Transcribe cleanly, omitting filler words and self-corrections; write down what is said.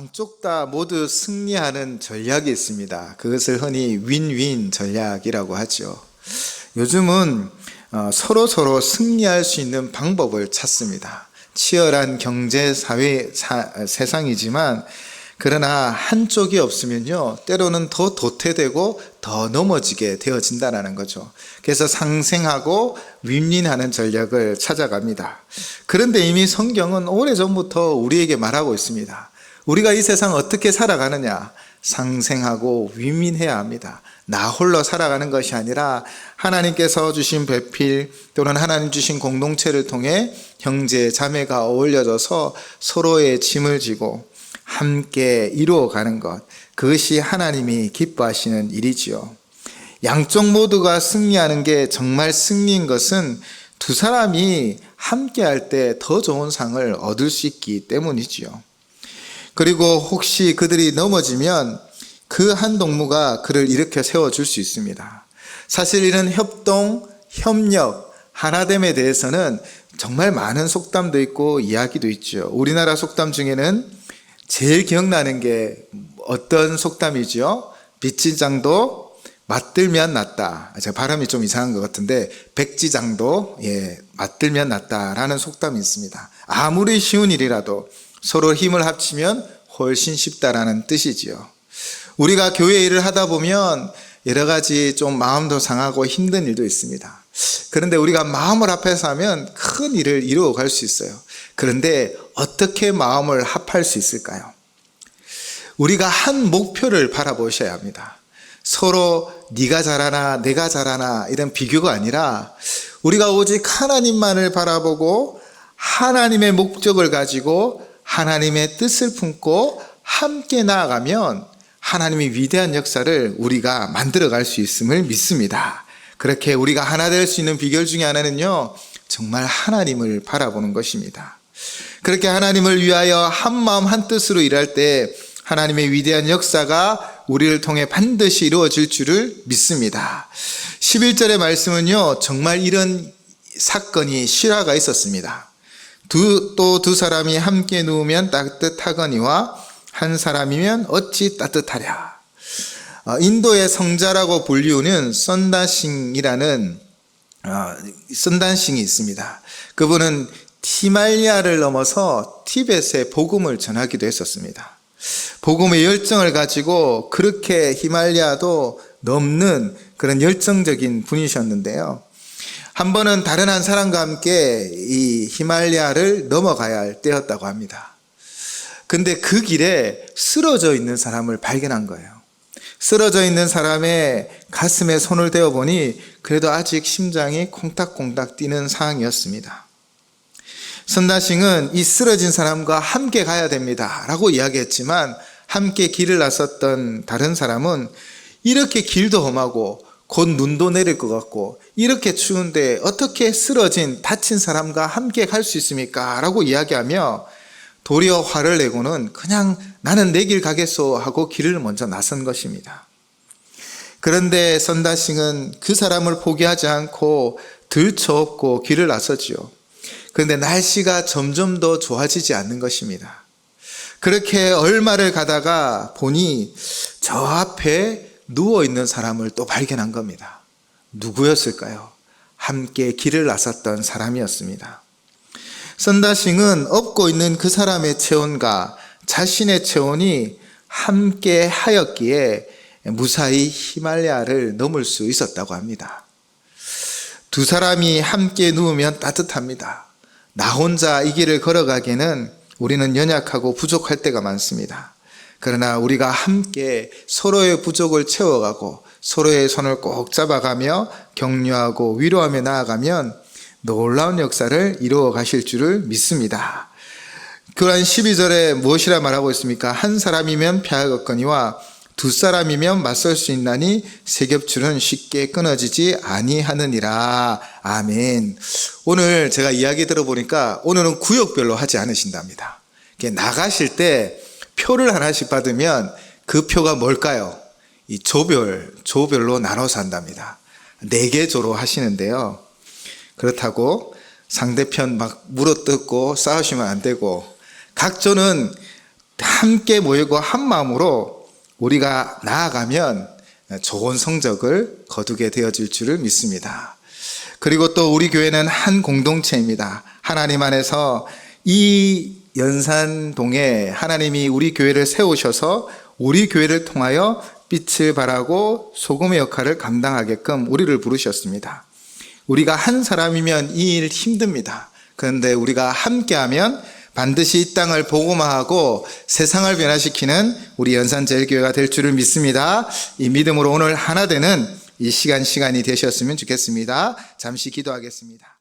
양쪽 다 모두 승리하는 전략이 있습니다. 그것을 흔히 윈윈 전략이라고 하죠. 요즘은 서로 승리할 수 있는 방법을 찾습니다. 치열한 경제, 사회, 세상이지만 그러나 한쪽이 없으면요, 때로는 더 도태되고 더 넘어지게 되어진다는 거죠. 그래서 상생하고 윈윈하는 전략을 찾아갑니다. 그런데 이미 성경은 오래전부터 우리에게 말하고 있습니다. 우리가 이 세상 어떻게 살아가느냐? 상생하고 윈윈해야 합니다. 나 홀로 살아가는 것이 아니라 하나님께서 주신 배필 또는 하나님 주신 공동체를 통해 형제, 자매가 어울려져서 서로의 짐을 지고 함께 이루어가는 것, 그것이 하나님이 기뻐하시는 일이지요. 양쪽 모두가 승리하는 게 정말 승리인 것은 두 사람이 함께 할 때 더 좋은 상을 얻을 수 있기 때문이지요. 그리고 혹시 그들이 넘어지면 그 한 동무가 그를 일으켜 세워줄 수 있습니다. 사실 이런 협동, 협력, 하나됨에 대해서는 정말 많은 속담도 있고 이야기도 있죠. 우리나라 속담 중에는 제일 기억나는 게 어떤 속담이죠? 빚지장도 맞들면 낫다. 제가 발음이 좀 이상한 것 같은데 백지장도 맞들면 낫다라는 속담이 있습니다. 아무리 쉬운 일이라도 서로 힘을 합치면 훨씬 쉽다라는 뜻이지요. 우리가 교회 일을 하다 보면 여러 가지 좀 마음도 상하고 힘든 일도 있습니다. 그런데 우리가 마음을 합해서 하면 큰 일을 이루어갈 수 있어요. 그런데 어떻게 마음을 합할 수 있을까요? 우리가 한 목표를 바라보셔야 합니다. 서로 네가 잘하나 내가 잘하나 이런 비교가 아니라 우리가 오직 하나님만을 바라보고 하나님의 목적을 가지고 하나님의 뜻을 품고 함께 나아가면 하나님의 위대한 역사를 우리가 만들어갈 수 있음을 믿습니다. 그렇게 우리가 하나 될 수 있는 비결 중에 하나는요, 정말 하나님을 바라보는 것입니다. 그렇게 하나님을 위하여 한 마음 한 뜻으로 일할 때 하나님의 위대한 역사가 우리를 통해 반드시 이루어질 줄을 믿습니다. 11절의 말씀은요, 정말 이런 사건이 실화가 있었습니다. 또 두 사람이 함께 누우면 따뜻하거니와 한 사람이면 어찌 따뜻하랴. 인도의 성자라고 불리우는 선다싱이라는 선단싱이 있습니다. 그분은 히말라야를 넘어서 티벳에 복음을 전하기도 했었습니다. 복음의 열정을 가지고 그렇게 히말라야도 넘는 그런 열정적인 분이셨는데요. 한 번은 다른 한 사람과 함께 이 히말라야를 넘어가야 할 때였다고 합니다. 근데 그 길에 쓰러져 있는 사람을 발견한 거예요. 쓰러져 있는 사람의 가슴에 손을 대어 보니 그래도 아직 심장이 콩닥콩닥 뛰는 상황이었습니다. 선다싱은 이 쓰러진 사람과 함께 가야 됩니다 라고 이야기했지만 함께 길을 나섰던 다른 사람은 이렇게 길도 험하고 곧 눈도 내릴 것 같고 이렇게 추운데 어떻게 쓰러진 다친 사람과 함께 갈 수 있습니까? 라고 이야기하며 도리어 화를 내고는 그냥 나는 내 길 가겠소 하고 길을 먼저 나선 것입니다. 그런데 선다싱은 그 사람을 포기하지 않고 들쳐업고 길을 나섰지요. 그런데 날씨가 점점 더 좋아지지 않는 것입니다. 그렇게 얼마를 가다가 보니 저 앞에 누워있는 사람을 또 발견한 겁니다. 누구였을까요? 함께 길을 나섰던 사람이었습니다. 선다싱은 업고 있는 그 사람의 체온과 자신의 체온이 함께 하였기에 무사히 히말라야를 넘을 수 있었다고 합니다. 두 사람이 함께 누우면 따뜻합니다. 나 혼자 이 길을 걸어가기에는 우리는 연약하고 부족할 때가 많습니다. 그러나 우리가 함께 서로의 부족을 채워가고 서로의 손을 꼭 잡아가며 격려하고 위로하며 나아가면 놀라운 역사를 이루어 가실 줄을 믿습니다. 그러한 12절에 무엇이라 말하고 있습니까? 한 사람이면 패하겠거니와 두 사람이면 맞설 수 있나니 세 겹줄은 쉽게 끊어지지 아니하느니라. 아멘. 오늘 제가 이야기 들어보니까 오늘은 구역별로 하지 않으신답니다. 나가실 때 표를 하나씩 받으면 그 표가 뭘까요? 이 조별로 나눠서 한답니다. 4개 조로 하시는데요. 그렇다고 상대편 막 물어뜯고 싸우시면 안 되고 각 조는 함께 모이고 한 마음으로 우리가 나아가면 좋은 성적을 거두게 되어질 줄을 믿습니다. 그리고 또 우리 교회는 한 공동체입니다. 하나님 안에서 이 연산동에 하나님이 우리 교회를 세우셔서 우리 교회를 통하여 빛을 발하고 소금의 역할을 감당하게끔 우리를 부르셨습니다. 우리가 한 사람이면 이 일 힘듭니다. 그런데 우리가 함께하면 반드시 이 땅을 복음화하고 세상을 변화시키는 우리 연산제일교회가 될 줄을 믿습니다. 이 믿음으로 오늘 하나 되는 이 시간이 되셨으면 좋겠습니다. 잠시 기도하겠습니다.